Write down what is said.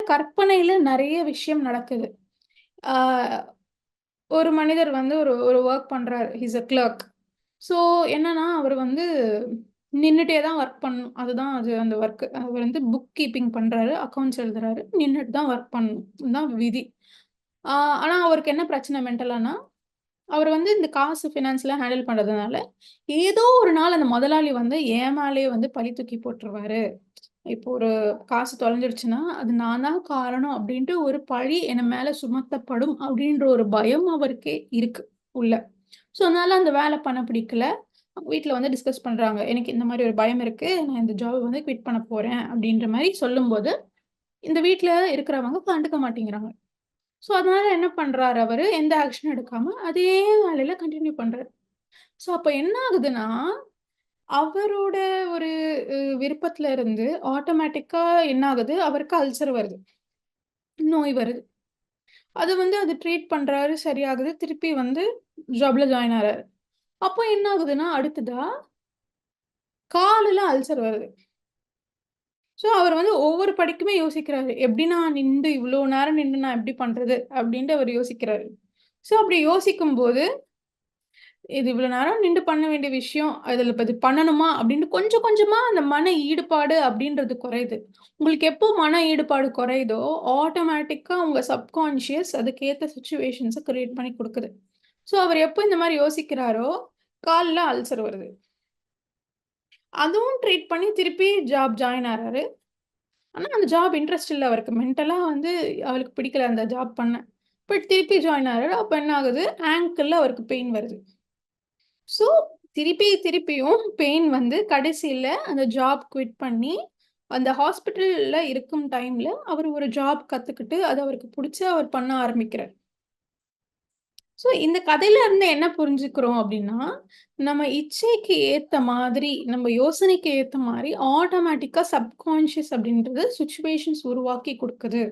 கற்பனையில நெறைய விஷயம் நடக்குது. ஆ ஒரு மனிதர் வந்து ஒரு ஒரு வொர்க் பண்றாரு. He is a clerk. So என்னன்னா, அவரு வந்து நின்னுட்டே தான் வொர்க் பண்ணணும். அதுதான் அந்த வொர்க். அவர் வந்து புக் கீப்பிங் பண்றாரு. அக்கவுண்ட்ஸ் எழுதுறாரு. நின்னுட்டு தான் வொர்க் பண்ணணும். இதுதான் விதி. ஆ ஆனா அவருக்கு என்ன பிரச்சனை மென்டலானா, அவர் வந்து இந்த காசு ஃபினான்ஸ்லாம் ஹேண்டில் பண்றதுனால, ஏதோ ஒரு நாள் அந்த முதலாளி வந்து என் மேலேயே வந்து பழி தூக்கி போட்டுருவாரு. இப்போ ஒரு காசு தொலைஞ்சிருச்சுன்னா, அது நான் தான் காரணம் அப்டின்ட்டு ஒரு பழி என் மேல சுமத்தப்படும் அப்டின்ற ஒரு பயம் அவருக்கே இருக்கு உள்ள. ஸோ அதனால அந்த வேல பண்ண பிடிக்கல. வீட்ல வந்து டிஸ்கஸ் பண்றாங்க. எனக்கு இந்த மாரி ஒரு பயம் இருக்கு. நான் இந்த ஜாப் வந்து குவிட் பண்ண போறேன் அப்டின்ற மாரி சொல்லும்போது, இந்த வீட்ல இருக்கிறவங்க கண்டுக்க மாட்டேங்கிறாங்க. ஸோ அதனால என்ன பண்றாரு அவரு, எந்த ஆக்ஷனும் எடுக்காம அதே வேலையில கன்டின்யூ பண்றாரு. ஸோ அப்ப என்ன ஆகுதுன்னா, அவரோட ஒரு விருப்பத்துல இருந்து ஆட்டோமேட்டிக்கா என்ன ஆகுது, அவருக்கு அல்சர் வருது. நோய் வருது. அது ட்ரீட் பண்றாரு, சரியாகுது. திருப்பி வந்து ஜாப்ல ஜாயின் ஆறாரு. அப்போ என்ன ஆகுதுன்னா, அடுத்ததா காலுல அல்சர் வருது. ஸோ அவர் வந்து ஒவ்வொரு படிக்குமே யோசிக்கிறாரு. "எப்படி நான் நிண்டு இவ்ளோ நேரம் நின்னு நான் எப்படி பண்றது?" அப்படின்ட்டு அவர் யோசிக்கிறாரு. ஸோ அப்படி யோசிக்கும்போது இது இவ்வளோ நேரம் நிண்டு பண்ண வேண்டிய விஷயம். அதில இப்ப இது பண்ணணுமா? அப்படின்னு கொஞ்சம் கொஞ்சமா அந்த மன ஈடுபாடு அப்படின்றது குறையுது. உங்களுக்கு எப்போ மன ஈடுபாடு குறையுதோ, ஆட்டோமேட்டிக்கா உங்க சப்கான்ஷியஸ் அதுக்கேத்த சிச்சுவேஷன்ஸ கிரியேட் பண்ணி குடுக்குது. ஸோ அவர் எப்போ இந்த மாரி யோசிக்கிறாரோ, கால்ல அல்சர் வருது. அதுவும் ட்ரீட் பண்ணி திருப்பி ஜாப் ஜாயின் ஆறாரு. ஆனா அந்த ஜாப் இன்ட்ரெஸ்ட் இல்ல அவருக்கு. மென்டலா வந்து அவருக்கு பிடிக்கல அந்த ஜாப் பண்ண. பட் திருப்பி ஜாயின் ஆறாரு. அப்ப என்ன ஆகுது? ஆங்கிள்ல அவருக்கு பெயின் வருது. ஸோ, திருப்பியும் பெயின் வந்து கடைசியில அந்த ஜாப் குவிட் பண்ணி, அந்த ஹாஸ்பிட்டல்ல இருக்கும் டைம்ல அவரு ஒரு ஜாப் கத்துக்கிட்டு, அது அவருக்கு புடிச்சு அவர் பண்ண ஆரம்பிக்கிறார். ஸோ, இந்த கதையில இருந்து என்ன புரிஞ்சுக்கிறோம் அப்டின்னா, நம்ம இச்சைக்கு ஏத்த மாதிரி, நம்ம யோசனைக்கு ஏத்த மாரி ஆட்டோமேட்டிக்கா சப்கான்ஷியஸ் அப்டின்றது சிச்சுவேஷன்ஸ் உருவாக்கி குடுக்குது.